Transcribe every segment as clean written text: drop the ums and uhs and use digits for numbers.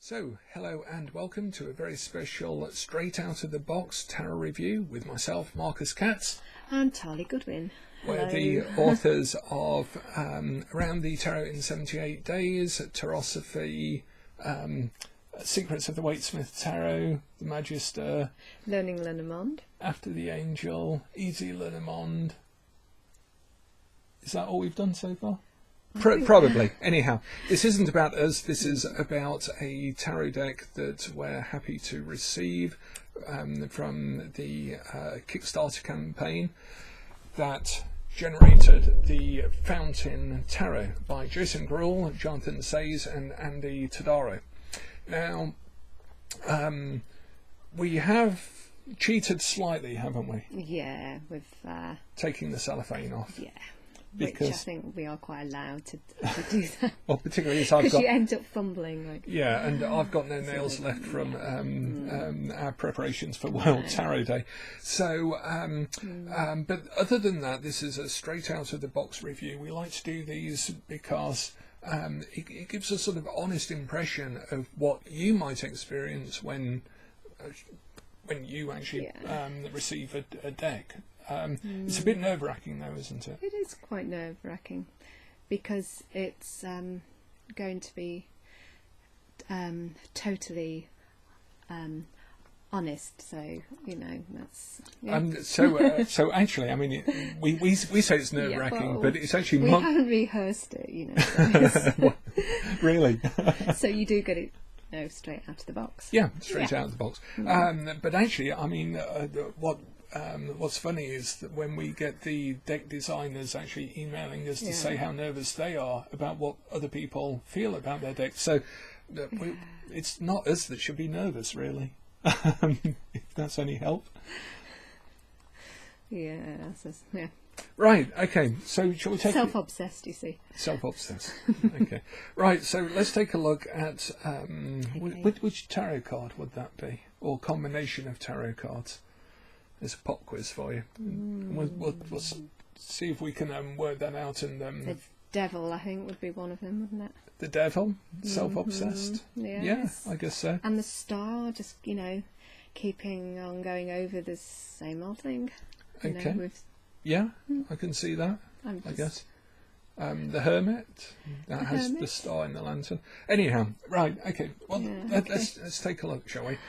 So, hello and welcome to a very special straight out of the box tarot review with myself, Marcus Katz, and Tali Goodwin. We're the authors of Around the Tarot in 78 Days, Tarosophy, Secrets of the Waitsmith Tarot, The Magister, Learning Lenormand, After the Angel, Easy Lenormand. Is that all we've done so far? Probably. Anyhow, this isn't about us. This is about a tarot deck that we're happy to receive from the Kickstarter campaign that generated the Fountain Tarot by Jason Gruhl, Jonathan Saiz and Andi Todaro. Now, we have cheated slightly, haven't we? Yeah, with taking the cellophane off. Yeah. Because, which I think we are quite allowed to do that. Well, particularly as I've got, you end up fumbling. Like, yeah, and I've got no nails left from our preparations for World Tarot Day. So, but other than that, this is a straight out of the box review. We like to do these because it gives a sort of honest impression of what you might experience when you actually receive a deck. It's a bit nerve-wracking though, isn't it? It is quite nerve-wracking because it's going to be totally honest. So that's. Yeah. So actually, I mean, we say it's nerve-wracking, but it's actually we haven't rehearsed it, So Really. So you do get it. No, straight out of the box. Yeah, straight out of the box. But actually, I mean, what's funny is that when we get the deck designers actually emailing us to say how nervous they are about what other people feel about their deck, so it's not us that should be nervous, really. If that's any help. Yeah. Right, okay, so shall we take... Self-obsessed, you see. Self-obsessed, okay. Right, so let's take a look at... which tarot card would that be? Or combination of tarot cards? There's a pop quiz for you. We'll see if we can work that out. And the devil, I think, would be one of them, wouldn't it? The devil? Self-obsessed? Yeah, I guess so. And the star, just, keeping on going over the same old thing. Okay. Yeah, I can see that, I guess. The Hermit, that has the star in the lantern. Anyhow, right, okay. Well, let's take a look, shall we?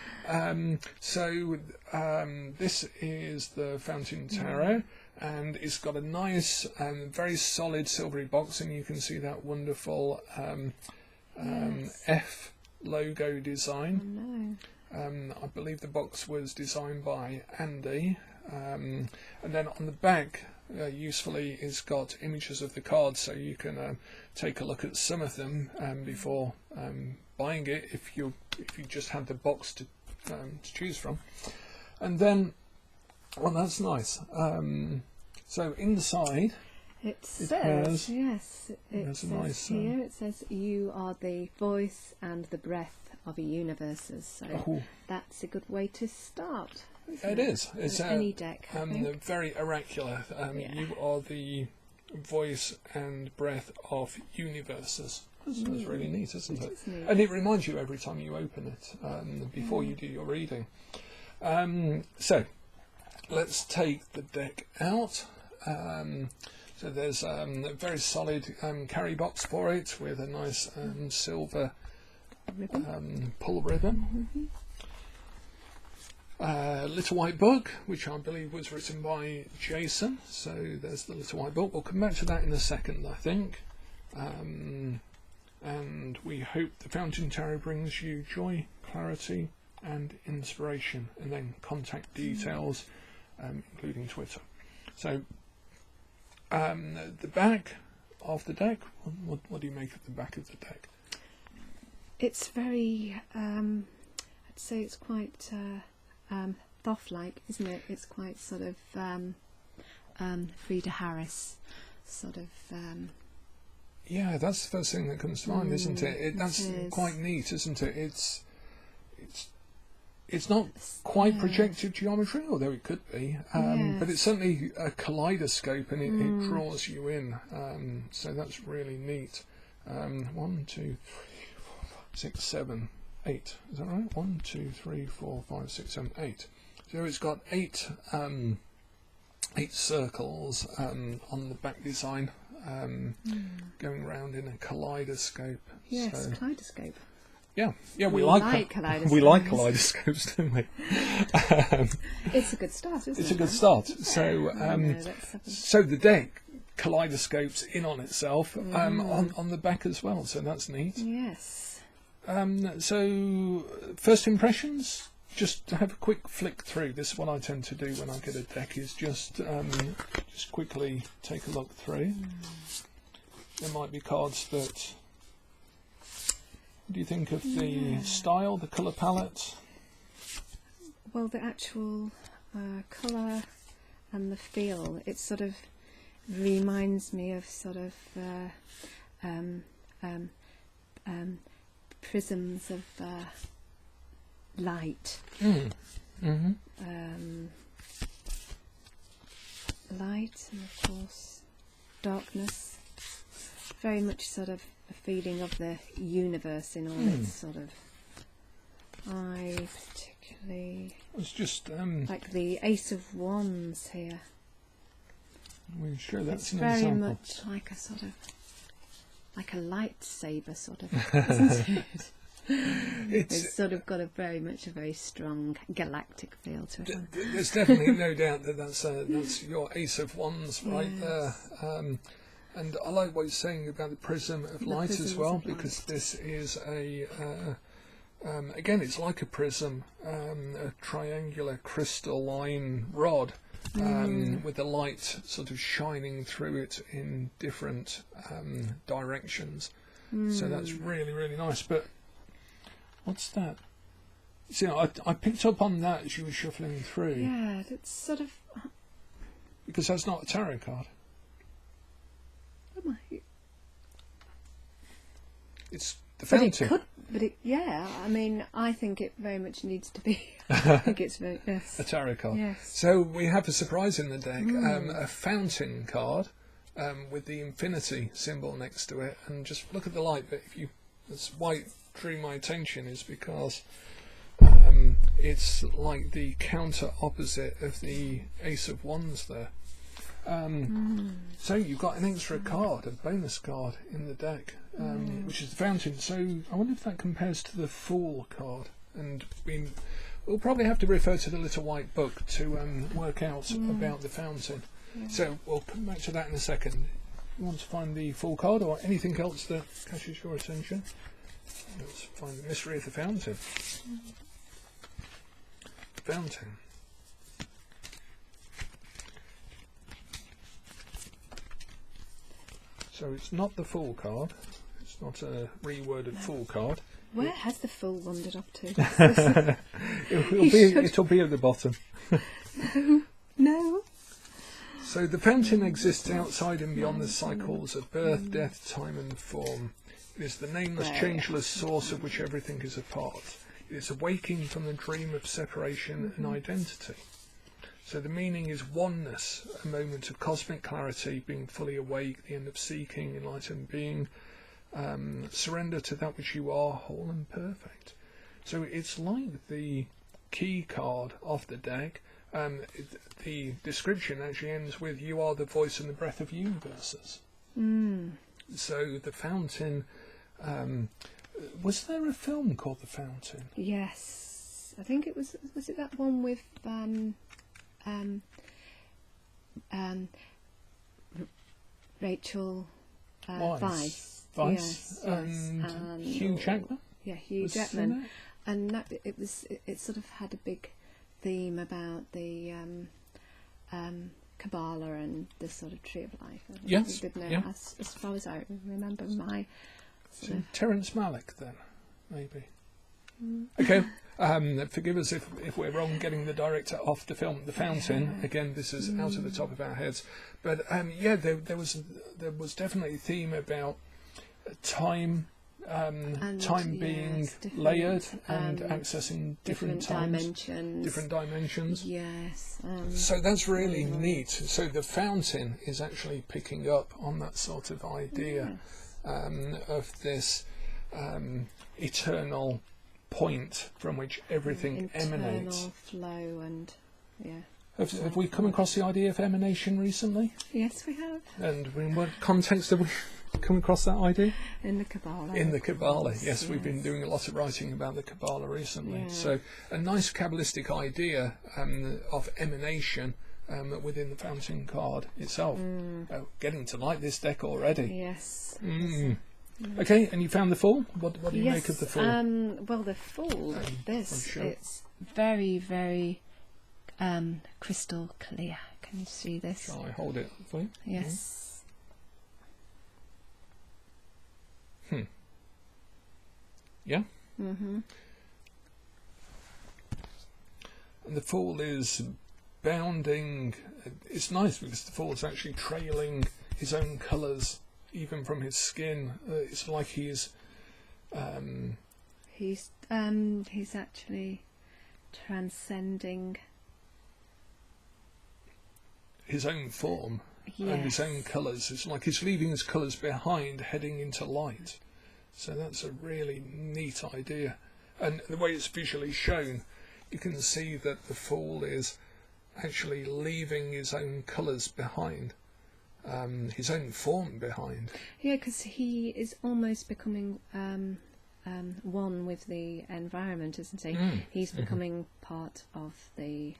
This is the Fountain Tarot, and it's got a nice, very solid silvery box, and you can see that wonderful F logo design. I believe the box was designed by Andy. And then on the back, usefully, is got images of the cards, so you can take a look at some of them before buying it, if you just had the box to choose from. And then, well, that's nice. So inside, it says, it says you are the voice and the breath of a universes. So that's a good way to start. It is. It's any deck. Very oracular. You are the voice and breath of universes. That's really neat, isn't it? Neat. And it reminds you every time you open it before you do your reading. So let's take the deck out. So there's a very solid carry box for it with a nice silver pull ribbon. Little White Book, which I believe was written by Jason. So there's the Little White Book. We'll come back to that in a second, I think. And we hope the Fountain Tarot brings you joy, clarity and inspiration. And then contact details, including Twitter. So the back of the deck, what do you make of the back of the deck? It's very, I'd say it's quite... Thoth-like, isn't it? It's quite sort of Frida Harris sort of. Yeah, that's the first thing that comes to mind, isn't it? That's quite neat, isn't it? It's not quite projective geometry, although it could be, but it's certainly a kaleidoscope, and it draws you in. So that's really neat. 1, 2, 3, 4, 5, 6, 7. 8. Is that right? 1, 2, 3, 4, 5, 6, 7, 8. So it's got 8 circles on the back design, going round in a kaleidoscope. Yes, kaleidoscope. Yeah, we like kaleidoscopes. We like kaleidoscopes, don't we? It's a good start, isn't it? It's a good start. So the deck kaleidoscopes in on itself on the back as well. So that's neat. Yes. So first impressions. Just to have a quick flick through. This is what I tend to do when I get a deck. Is just quickly take a look through. There might be cards that. What do you think of the style, the colour palette? Well, the actual colour and the feel, it sort of reminds me of sort of prisms of light. Light and of course darkness. Very much sort of a feeling of the universe in all its sort of. I particularly. It's just like the Ace of Wands here. We're sure that's it's an very example. much like a sort of, like a lightsaber sort of, isn't it? It's sort of got a very strong galactic feel to it. There's definitely no doubt that that's your Ace of Wands right there. And I like what you're saying about the prism of light as well, because this is a again, it's like a prism, a triangular crystalline rod with the light sort of shining through it in different directions. So that's really nice. But what's that? See, I picked up on that as you were shuffling through. Yeah, it's sort of. Because that's not a tarot card. It's the fountain. I mean, I think it very much needs to be. I think it's very a tarot card. Yes. So we have a surprise in the deck, a fountain card with the infinity symbol next to it, and just look at the light. But that's why it drew my attention, is because it's like the counter opposite of the Ace of Wands there. So you've got an extra card, a bonus card in the deck, which is the fountain. So I wonder if that compares to the Fool card. And we'll probably have to refer to the little white book to work out about the fountain. Yeah. So we'll come back to that in a second. You want to find the Fool card or anything else that catches your attention? Let's find the mystery of the fountain. Fountain. So it's not the Fool card. It's not a reworded Fool card. Where has the Fool wandered off to? It'll be at the bottom. No. So the fountain exists outside and beyond the cycles of birth, death, time and form. It is the nameless, changeless source of which everything is a part. It is awaking from the dream of separation and identity. So the meaning is oneness, a moment of cosmic clarity, being fully awake, the end of seeking, enlightened being, surrender to that which you are, whole and perfect. So it's like the key card of the deck. The description actually ends with, you are the voice and the breath of universes. So the fountain, was there a film called The Fountain? Yes, I think it was it that one with Rachel Weisz, and Hugh Jackman. Yeah, Hugh Jackman, and that it sort of had a big theme about the Kabbalah and the sort of tree of life. Yes, as far as I remember, my. So Terence Malick, then maybe. Okay. Forgive us if we're wrong getting the director off the film The Fountain. Again, this is out of the top of our heads, but there was definitely a theme about time, time being layered and accessing different dimensions. Yes. So that's really neat. So the fountain is actually picking up on that sort of idea of this eternal point from which everything emanates. Flow and Have we come across the idea of emanation recently? Yes, we have. And in what context have we come across that idea? In the Kabbalah. In the Kabbalah, yes. We've been doing a lot of writing about the Kabbalah recently. Yeah. So a nice Kabbalistic idea of emanation within the fountain card itself. Oh, getting to like this deck already. Yes. Okay, and you found the Fool? What do you make of the Fool? Well, the Fool, it's very, very crystal clear. Can you see this? Shall I hold it for you? Yes. Yeah? Mm-hmm. And the Fool is bounding. It's nice because the Fool is actually trailing his own colours, even from his skin. It's like he's actually transcending his own form and his own colours. It's like he's leaving his colours behind, heading into light. So that's a really neat idea. And the way it's visually shown, you can see that the Fool is actually leaving his own colours behind, his own form behind. Yeah, because he is almost becoming one with the environment, isn't he? He's becoming part of the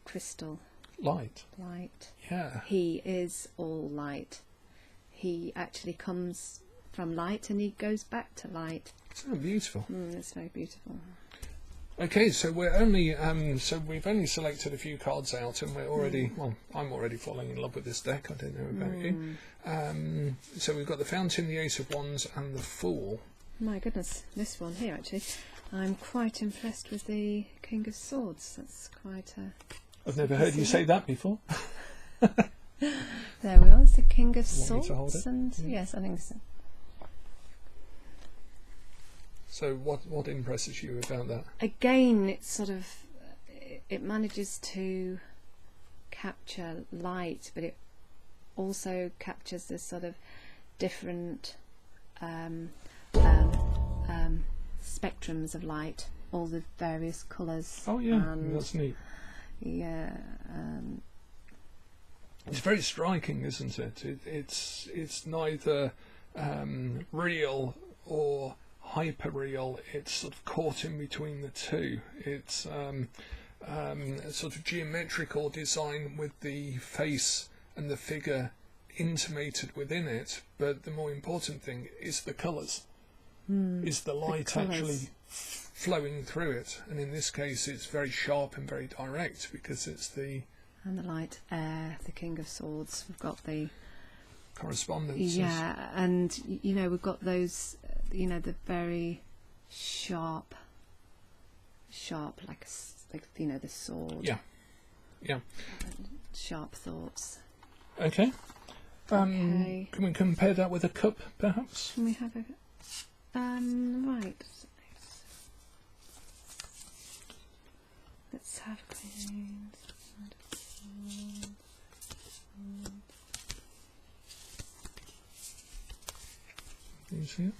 crystal light. Yeah. He is all light. He actually comes from light and he goes back to light. So beautiful. It's very beautiful. Okay, so we're only we've only selected a few cards out, and we're already I'm already falling in love with this deck. I don't know about you. So we've got the Fountain, the Ace of Wands, and the Fool. My goodness, this one here actually. I'm quite impressed with the King of Swords. That's quite a. I've never heard you say that before. There we are. It's the King of Swords, to hold it? and yes, I think so. So what impresses you about that? Again, it's sort of it manages to capture light, but it also captures this sort of different spectrums of light, all the various colours. Oh yeah, that's neat. Yeah. It's very striking, isn't it? It's neither real or hyper-real. It's sort of caught in between the two. It's a sort of geometrical design with the face and the figure intimated within it, but the more important thing is the colours. Is the light actually flowing through it? And in this case it's very sharp and very direct because it's the light air, the King of Swords. We've got the correspondences. Yeah, and we've got those, the very sharp, like the sword. Yeah. Sharp thoughts. Okay. Can we compare that with a cup, perhaps? Can we have a? Right. Let's have Queens. You see it?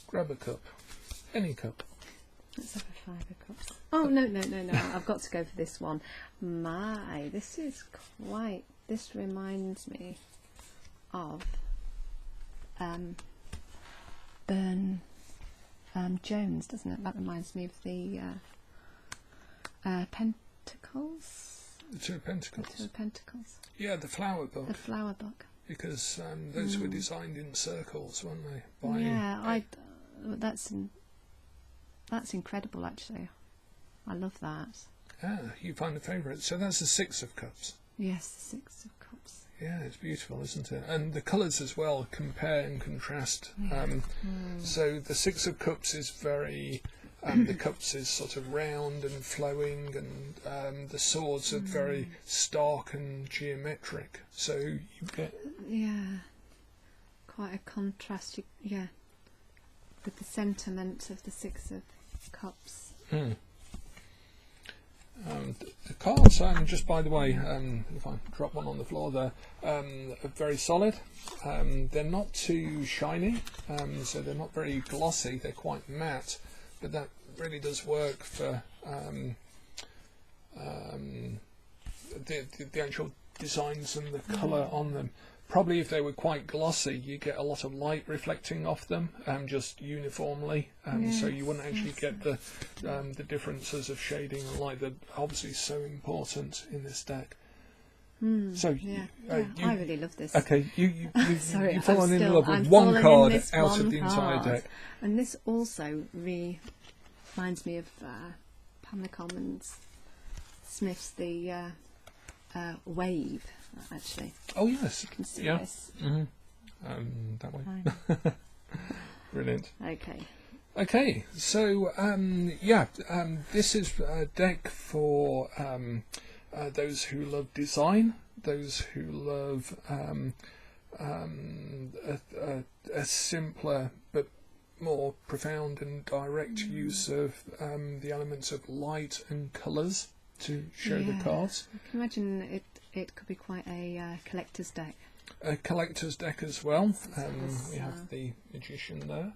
Grab a cup. Any cup. Let's have a 5 of cups. Oh, no. I've got to go for this one. This reminds me of Burne Jones, doesn't it? That reminds me of the Pentacles. The Two of Pentacles. The Two of Pentacles. Yeah, the flower book. The flower book. Because those were designed in circles, weren't they? That's incredible, actually. I love that. Ah, you find a favourite. So that's the 6 of Cups. Yes, the 6 of Cups. Yeah, it's beautiful, isn't it? And the colours as well compare and contrast. So the 6 of Cups is very... the cups is sort of round and flowing, and the swords are very stark and geometric. So you get... Yeah, quite a contrast, with the sentiment of the 6 of Cups. The cards, just by the way, if I drop one on the floor there, are very solid. They're not too shiny, so they're not very glossy. They're quite matte, but that really does work for the actual designs and the colour on them. Probably if they were quite glossy, you get a lot of light reflecting off them, just uniformly, so you wouldn't actually get the differences of shading and light that are obviously so important in this deck. So I really love this. Okay, you've fallen in love with I'm one card out one of the entire card. deck. And this also reminds me of Pamela Coleman's Smith's The Wave, actually. Oh yes, You can see yeah. this. That way. Brilliant. Okay. So this is a deck for those who love design, those who love a simpler but more profound and direct use of the elements of light and colours to show the cards. I can imagine it could be quite a collector's deck. A collector's deck as well. We have the magician there.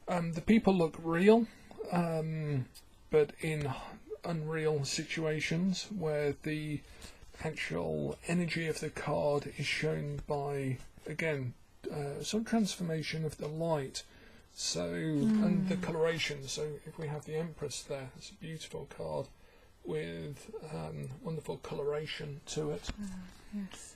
The people look real, but in unreal situations where the actual energy of the card is shown by, again, some transformation of the light. So, and the coloration. So if we have the Empress there, it's a beautiful card with wonderful coloration to it. Yes.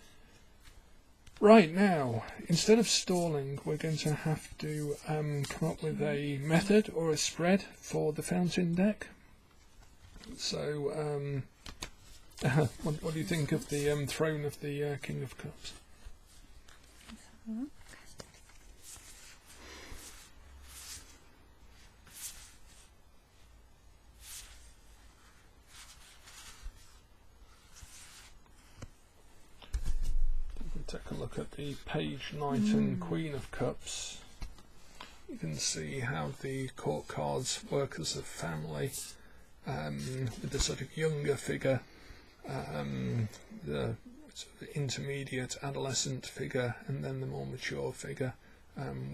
Right, now, instead of stalling, we're going to have to come up with a method or a spread for the fountain deck. So, what do you think of the throne of the King of Cups? Take a look at the Page, Knight and Queen of Cups. You can see how the court cards work as a family, with the sort of younger figure, the sort of intermediate adolescent figure, and then the more mature figure,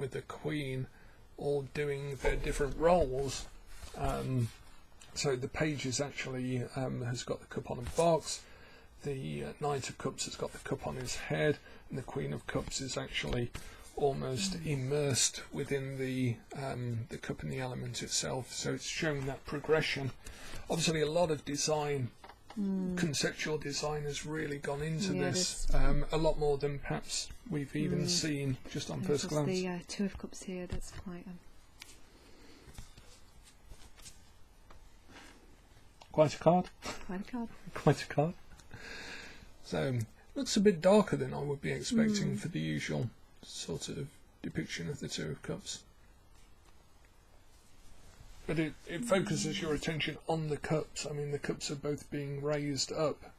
with the Queen all doing their different roles. So the Page is actually has got the cup on a box. The Knight of Cups has got the cup on his head, and the Queen of Cups is actually almost immersed within the cup and the element itself. So it's showing that progression. Obviously, a lot of design, conceptual design, has really gone into this. A lot more than perhaps we've even seen just on first glance. The Two of Cups here. That's quite. Quite a card. Quite a card. Quite a card. So, looks a bit darker than I would be expecting for the usual sort of depiction of the Two of Cups. But it focuses your attention on the cups. I mean, the cups are both being raised up.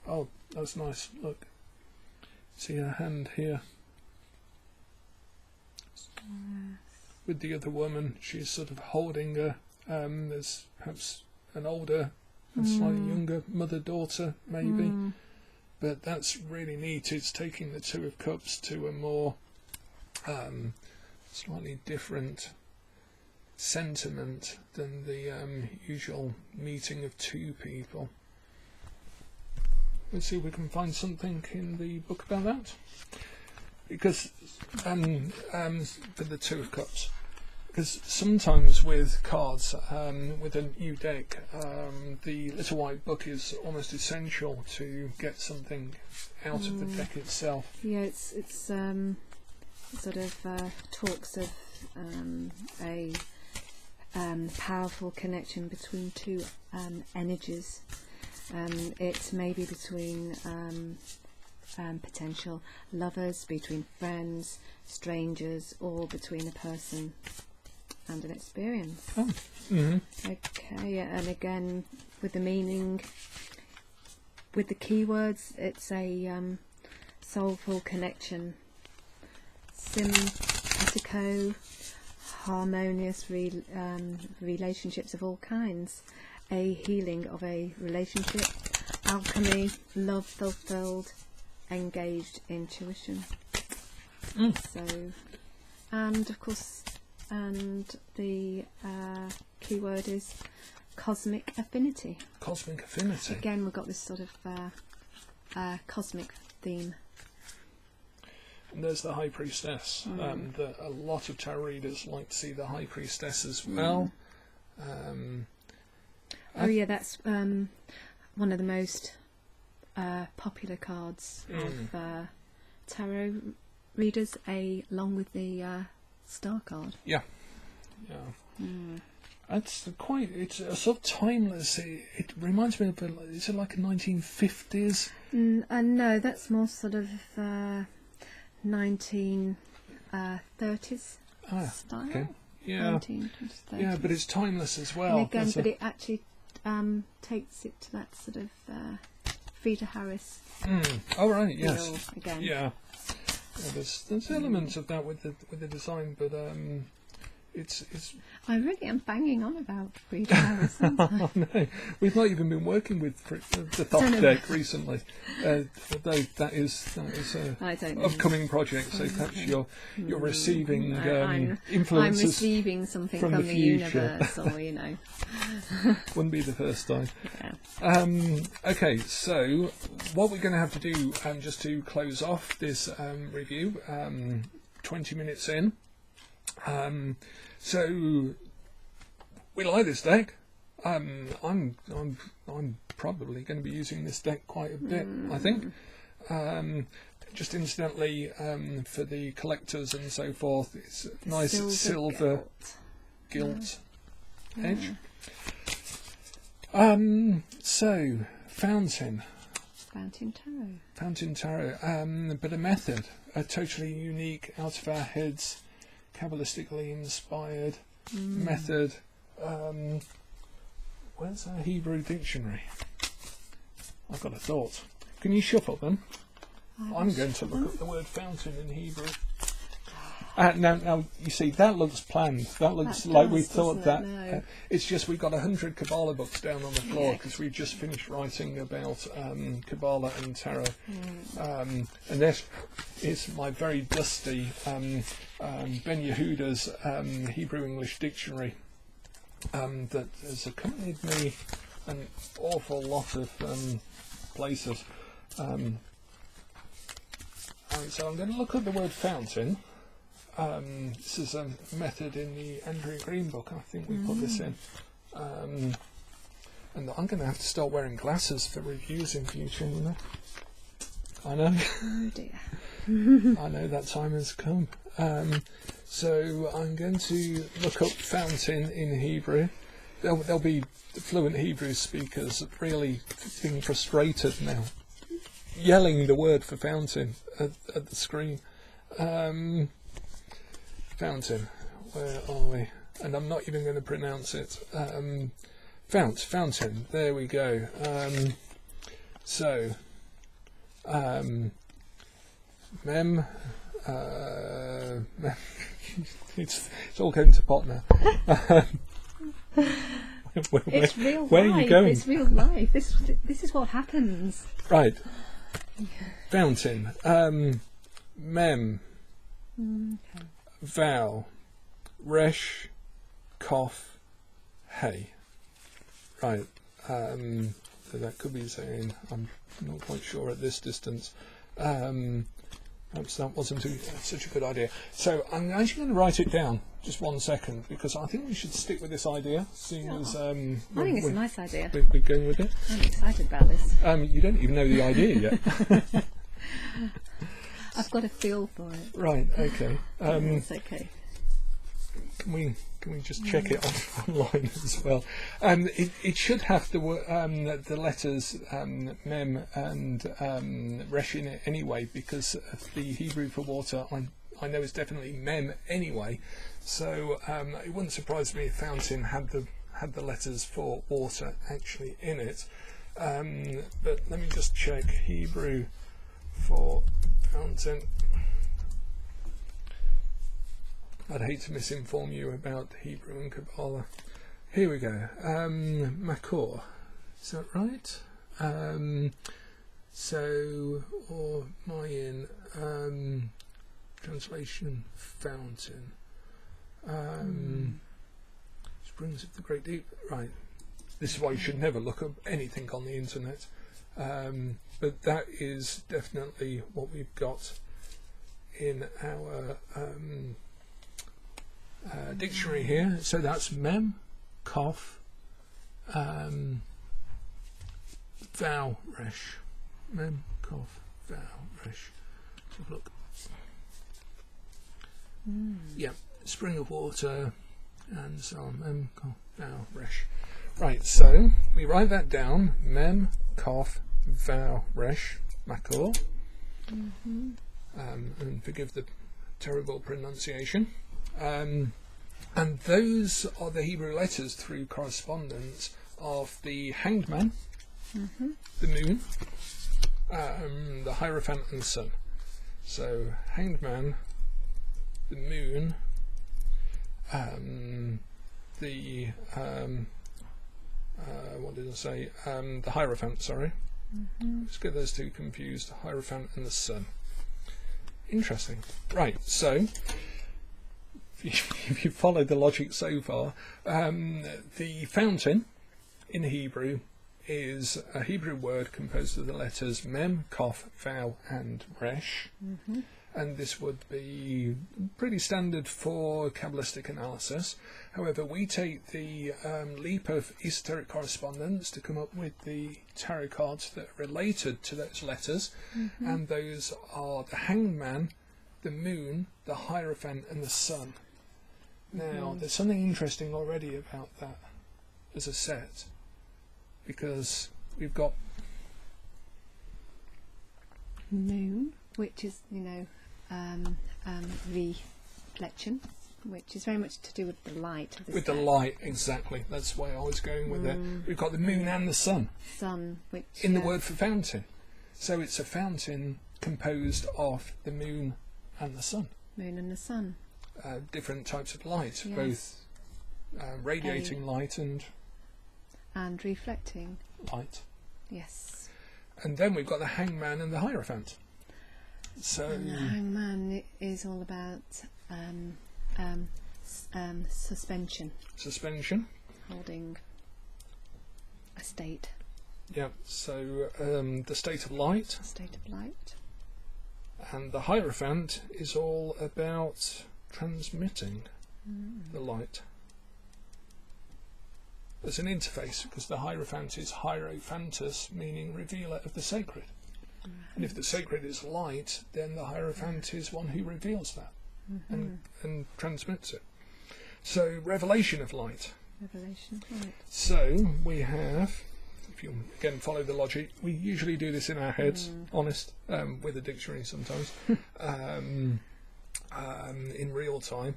Oh, that's nice. Look. See her hand here. With the other woman, she's sort of holding her. There's perhaps an older and slightly younger mother-daughter, maybe. But that's really neat. It's taking the Two of Cups to a more slightly different sentiment than the usual meeting of two people. Let's see if we can find something in the book about that. Because for the Two of Cups, because sometimes with cards, with a new deck, the little white book is almost essential to get something out of the deck itself. Yeah, it's sort of talks of a powerful connection between two energies. It's maybe between potential lovers, between friends, strangers, or between a person and an experience. Okay, and again with the meaning, with the keywords, it's a soulful connection, simpatico, harmonious relationships of all kinds, a healing of a relationship, alchemy, love fulfilled, engaged intuition. So, and of course, and the key word is cosmic affinity. Cosmic affinity. Again, we've got this sort of cosmic theme. And there's the High Priestess. A lot of tarot readers like to see the High Priestess as well. That's one of the most popular cards of tarot readers, along with the star card. Yeah. It's it's a sort of timeless. It reminds me of is it like a 1950s? No, that's more sort of 1930s style. Okay. Yeah. 1920s, 30s. Yeah, but it's timeless as well. And again, but it actually takes it to that sort of Frida Harris. Oh right, yes. Again. Yeah. There's elements of that with the design, but it's. I really am banging on about Frida Harris. Oh, no, we've not even been working with the Thoth deck recently. Although that is an upcoming project, so perhaps you're receiving influences. I'm receiving something from the universe, or Wouldn't be the first time. Yeah. Okay, so what we're going to have to do, just to close off this review, 20 minutes in. So we like this deck. I'm probably going to be using this deck quite a bit. I think. Just incidentally, for the collectors and so forth, it's a nice silver gilt edge. So Fountain Tarot, but a method, a totally unique, out of our heads, Kabbalistically inspired method. Where's our Hebrew dictionary? I've got a thought. Can you shuffle them? I'm going to look up the word fountain in Hebrew. Now, you see, that looks planned. That looks like we thought that. No. It's just we've got 100 Kabbalah books down on the floor because we've just finished writing about Kabbalah and tarot. And this is my very dusty Ben Yehuda's Hebrew-English dictionary that has accompanied me an awful lot of places. So I'm going to look at the word fountain. This is a method in the Andrea Green book. I think we put this in. And I'm going to have to start wearing glasses for reviews in future, I know. Oh dear. I know that time has come. So I'm going to look up fountain in Hebrew. There'll be fluent Hebrew speakers really being frustrated now, yelling the word for fountain at the screen. Fountain, where are we? And I'm not even going to pronounce it. Fountain, there we go. Mem, it's all going to pot now. It's real where life. Are you going? It's real life. This is what happens. Right. Fountain. Mem. Okay. Vowel. Resh. Kof. Hey. Right. So that could be saying, I'm not quite sure at this distance. Perhaps that wasn't such a good idea. So I'm actually going to write it down. Just 1 second, because I think we should stick with this idea, seeing as I think it's a nice idea. We're going with it. I'm excited about this. You don't even know the idea yet. I've got a feel for it. Right. Okay. It's okay. Can we just check it online as well? It should have the letters mem and resh in it anyway, because the Hebrew for water I know is definitely mem anyway. So it wouldn't surprise me if fountain had the letters for water actually in it. But let me just check Hebrew for fountain. I'd hate to misinform you about Hebrew and Kabbalah. Here we go. Makor, is that right? Or Mayan, translation fountain. Springs of the great deep. Right. This is why you should never look up anything on the internet. But that is definitely what we've got in our dictionary here. So that's mem, kof, vowel, resh. Mem, kof, vowel, resh. Let's have a look. Yeah, spring of water, and so on. Mem, kof, vowel, resh. Right, so we write that down. Mem, kof, vowel, resh, makor. And forgive the terrible pronunciation. And those are the Hebrew letters through correspondence of the hanged man, the moon, the Hierophant and the sun. So hanged man, the moon, what did I say? The Hierophant, sorry. Let's get those two confused, the Hierophant and the sun. Interesting. Right, so if you followed the logic so far, the fountain in Hebrew is a Hebrew word composed of the letters mem, kof, vav, and resh. And this would be pretty standard for Kabbalistic analysis. However, we take the leap of esoteric correspondence to come up with the tarot cards that are related to those letters, and those are the hanged man, the moon, the Hierophant, and the sun. Now, there's something interesting already about that as a set, because we've got moon, which is, reflection, which is very much to do with the light. With the light, exactly. That's why I was going with it. We've got the moon and the sun. Sun, which in the word for fountain. So it's a fountain composed of the moon and the sun. Moon and the sun. Different types of light, both radiating light and reflecting light. Yes. And then we've got the hangman and the Hierophant. So and the hangman is all about suspension. Suspension. Holding a state. Yeah. So the state of light. State of light. And the Hierophant is all about transmitting the light. There's an interface, because the Hierophant is hierophantus, meaning revealer of the sacred. And if the sacred is light, then the Hierophant is one who reveals that and transmits it. So, revelation of light. Revelation of light. So, we have, if you again follow the logic, we usually do this in our heads, honest, with a dictionary sometimes, in real time.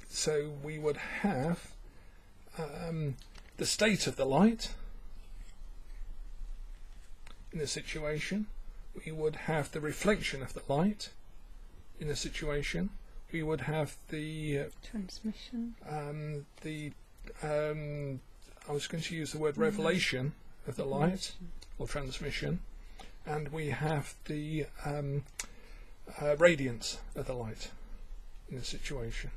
So, we would have the state of the light in a situation. We would have the reflection of the light in a situation. We would have the transmission. I was going to use the word revelation of the light, or transmission, and we have the radiance of the light in a situation.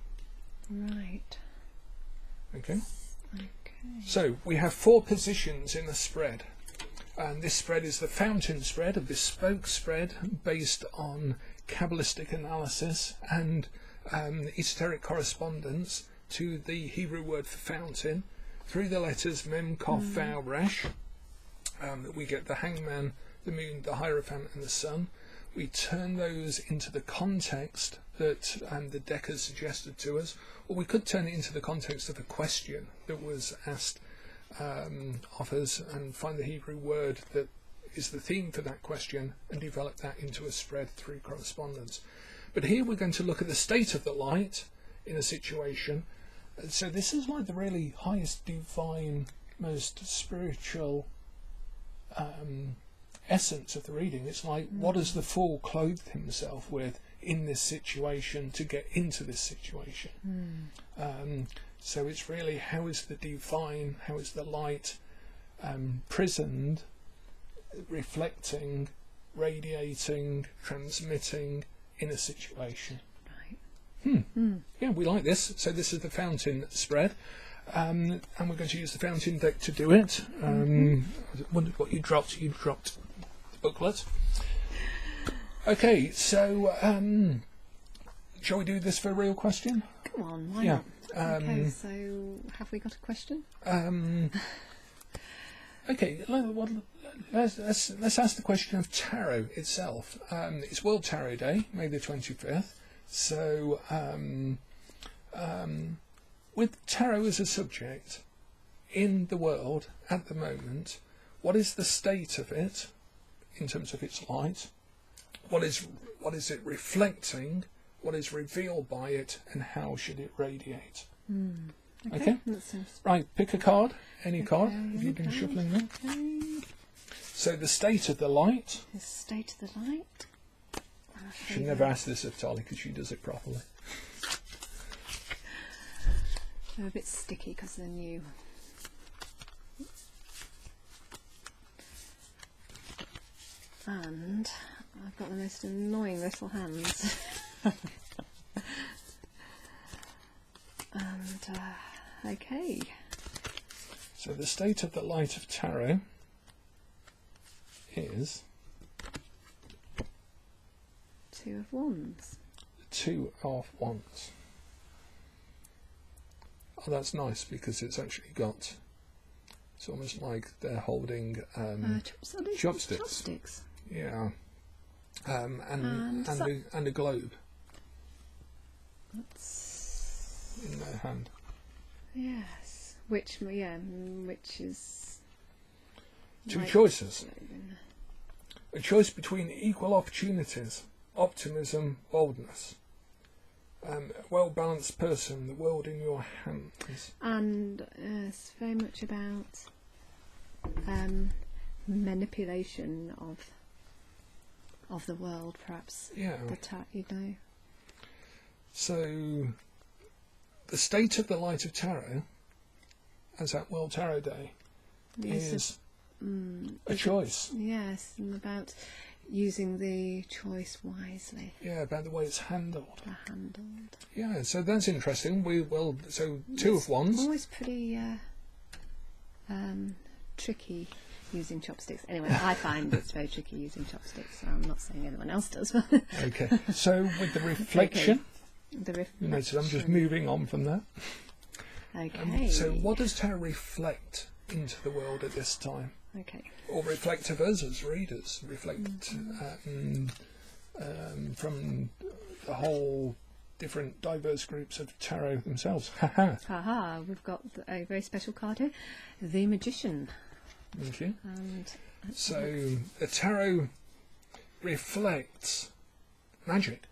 Right. Okay. So we have 4 positions in a spread, and this spread is the fountain spread, a bespoke spread based on Kabbalistic analysis and esoteric correspondence to the Hebrew word for fountain through the letters mem, kof, vav, resh. We get the hangman, the moon, the Hierophant, and the sun. We turn those into the context that the deck has suggested to us, or we could turn it into the context of a question that was asked of us, and find the Hebrew word that is the theme for that question and develop that into a spread through correspondence. But here we're going to look at the state of the light in a situation. So this is like the really highest divine, most spiritual essence of the reading. It's like, what has the fool clothed himself with in this situation to get into this situation? So it's really, how is the divine, how is the light prisoned, reflecting, radiating, transmitting in a situation? Yeah, we like this. So this is the fountain spread, and we're going to use the fountain deck to do it. I wondered what you dropped. You dropped the booklet. Okay, so shall we do this for a real question? Come on, why not? Okay, so have we got a question? Okay, let's ask the question of tarot itself. It's World Tarot Day, May the 25th. So, with tarot as a subject in the world at the moment, what is the state of it in terms of its light? What is it reflecting? What is revealed by it, and how should it radiate? Okay. Right, pick a card. Any card. Have you been shuffling them? Okay. So the state of the light. The state of the light. I should never ask this of Tali because she does it properly. They're a bit sticky because they're new. And I've got the most annoying little hands. And, okay. So the state of the light of tarot is... Two of Wands. Two of Wands. Oh, that's nice because it's actually got... It's almost like they're holding chopsticks. Yeah. And a globe. That's... in their hand. Yes. Which is... Two choices. A choice between equal opportunities, optimism, boldness. A well-balanced person, the world in your hands. And it's very much about manipulation of the world, perhaps. Yeah. So, the state of the light of tarot, as at World Tarot Day, is a choice. Yes, and about using the choice wisely. Yeah, about the way it's handled. Handled. Yeah, so that's interesting. So Two of Wands. Always pretty tricky using chopsticks. Anyway, I find it's very tricky using chopsticks. So I'm not saying anyone else does. Okay, so with the reflection. Okay. So I'm just moving on from that. Okay. So what does tarot reflect into the world at this time? Okay. Or reflect of us as readers, reflect from the whole different diverse groups of tarot themselves. Haha, we've got a very special card here, the Magician. Thank you. And so the tarot reflects magic.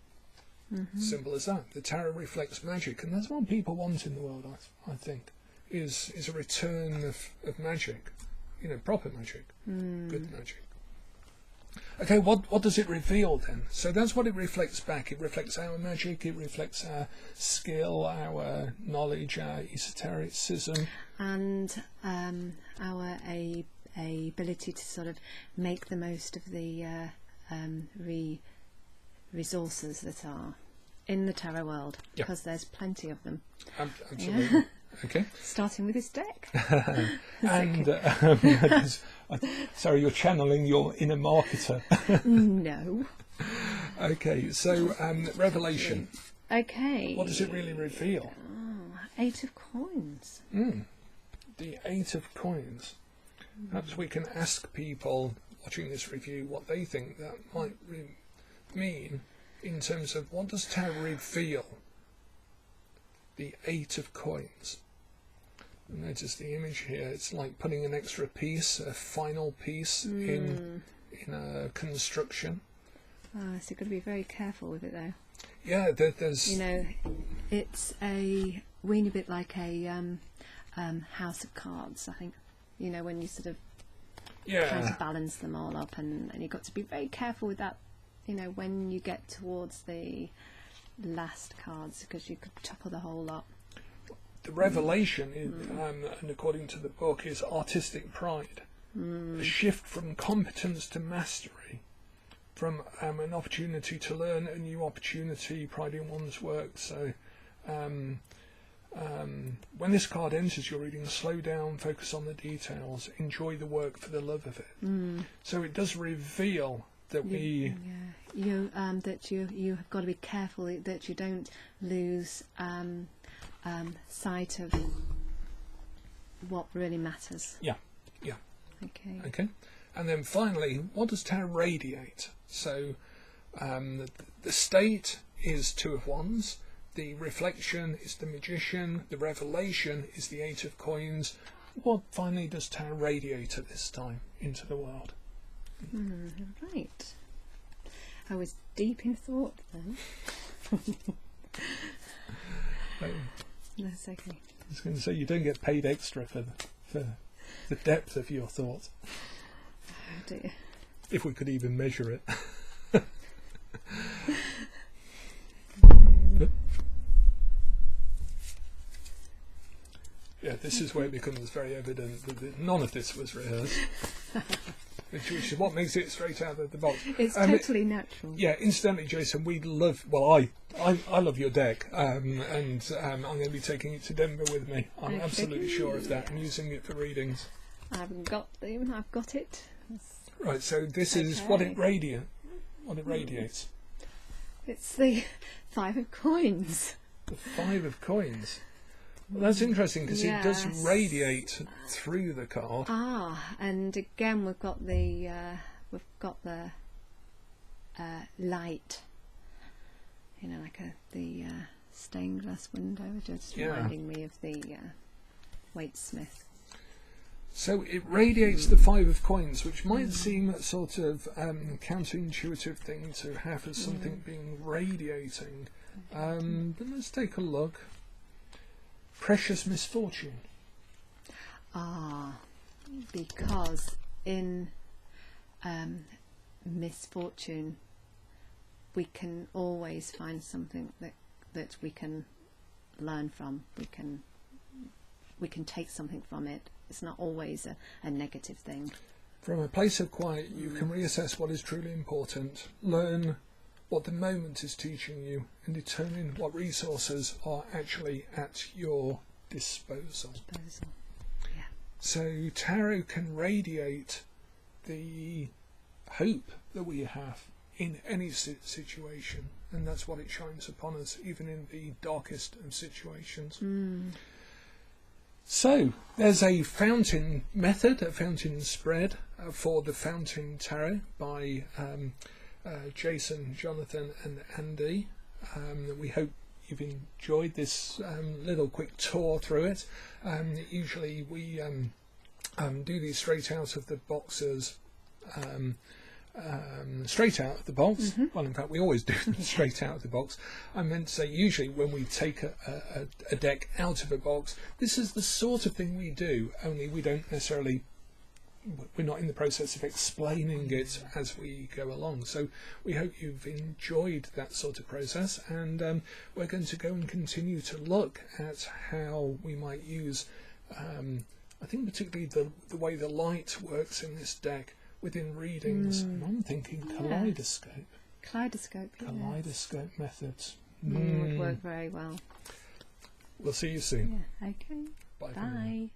Simple as that. The tarot reflects magic, and that's what people want in the world, I think, is a return of magic. You know, proper magic, good magic. Okay, what does it reveal then? So that's what it reflects back. It reflects our magic, it reflects our skill, our knowledge, our esotericism. And our ability to sort of make the most of the resources that are in the tarot world, because there's plenty of them. Absolutely. Yeah. Okay. Starting with this deck. And sorry, you're channeling your inner marketer. No. Okay, so Revelation. Okay. What does it really reveal? Eight of Coins. The Eight of Coins. Perhaps we can ask people watching this review what they think that might mean in terms of what does tarot reveal? The Eight of Coins. Notice the image here. It's like putting an extra piece, a final piece in a construction. So you've got to be very careful with it, though. Yeah, there's. You know, it's a weeny bit like a house of cards. I think. You know, when you sort of trying to balance them all up, and you've got to be very careful with that, when you get towards the last cards, because you could topple the whole lot. The revelation, and according to the book, is artistic pride. A shift from competence to mastery, from an opportunity to learn, a new opportunity, pride in one's work. So when this card enters your reading, slow down, focus on the details, enjoy the work for the love of it. So it does reveal that you have got to be careful that you don't lose sight of what really matters. Yeah. Okay. And then finally, what does tarot radiate? So the state is 2 of Wands, the reflection is the Magician, the revelation is the 8 of Coins. What finally does tarot radiate at this time into the world? Right. I was deep in thought then. That's okay. I was going to say, you don't get paid extra for the depth of your thought. Oh dear. If we could even measure it. Yeah, this is where it becomes very evident that none of this was rehearsed. Which is what makes it straight out of the box. It's totally natural. Yeah, incidentally, Jason, we love. Well, I love your deck, and I'm going to be taking it to Denver with me. I'm absolutely sure of that, and using it for readings. I've got it. Right. So this is what it radiates. It's the 5 of Coins. The 5 of Coins. Well, that's interesting because it does radiate through the card. And again we've got the light, like the stained glass window, just reminding me of the Waitsmith. So it radiates the 5 of Coins, which might seem a sort of counterintuitive thing to have as something being radiating. But let's take a look. Precious misfortune. Because in misfortune we can always find something that we can learn from. We can take something from it. It's not always a negative thing. From a place of quiet, you can reassess what is truly important, learn what the moment is teaching you, and determine what resources are actually at your disposal. Yeah. So tarot can radiate the hope that we have in any situation, and that's what it shines upon us, even in the darkest of situations. So there's a fountain method, a fountain spread for the Fountain Tarot by Jason, Jonathan and Andy. We hope you've enjoyed this little quick tour through it. Usually we do these straight out of the boxes, straight out of the box. Well, in fact, we always do them straight out of the box. I meant to say, usually when we take a deck out of a box, this is the sort of thing we do, only we don't necessarily, we're not in the process of explaining it as we go along. So we hope you've enjoyed that sort of process, and we're going to go and continue to look at how we might use, I think particularly the way the light works in this deck within readings. And I'm thinking kaleidoscope. Kaleidoscope methods. Would work very well. We'll see you soon. Okay. Bye. Bye.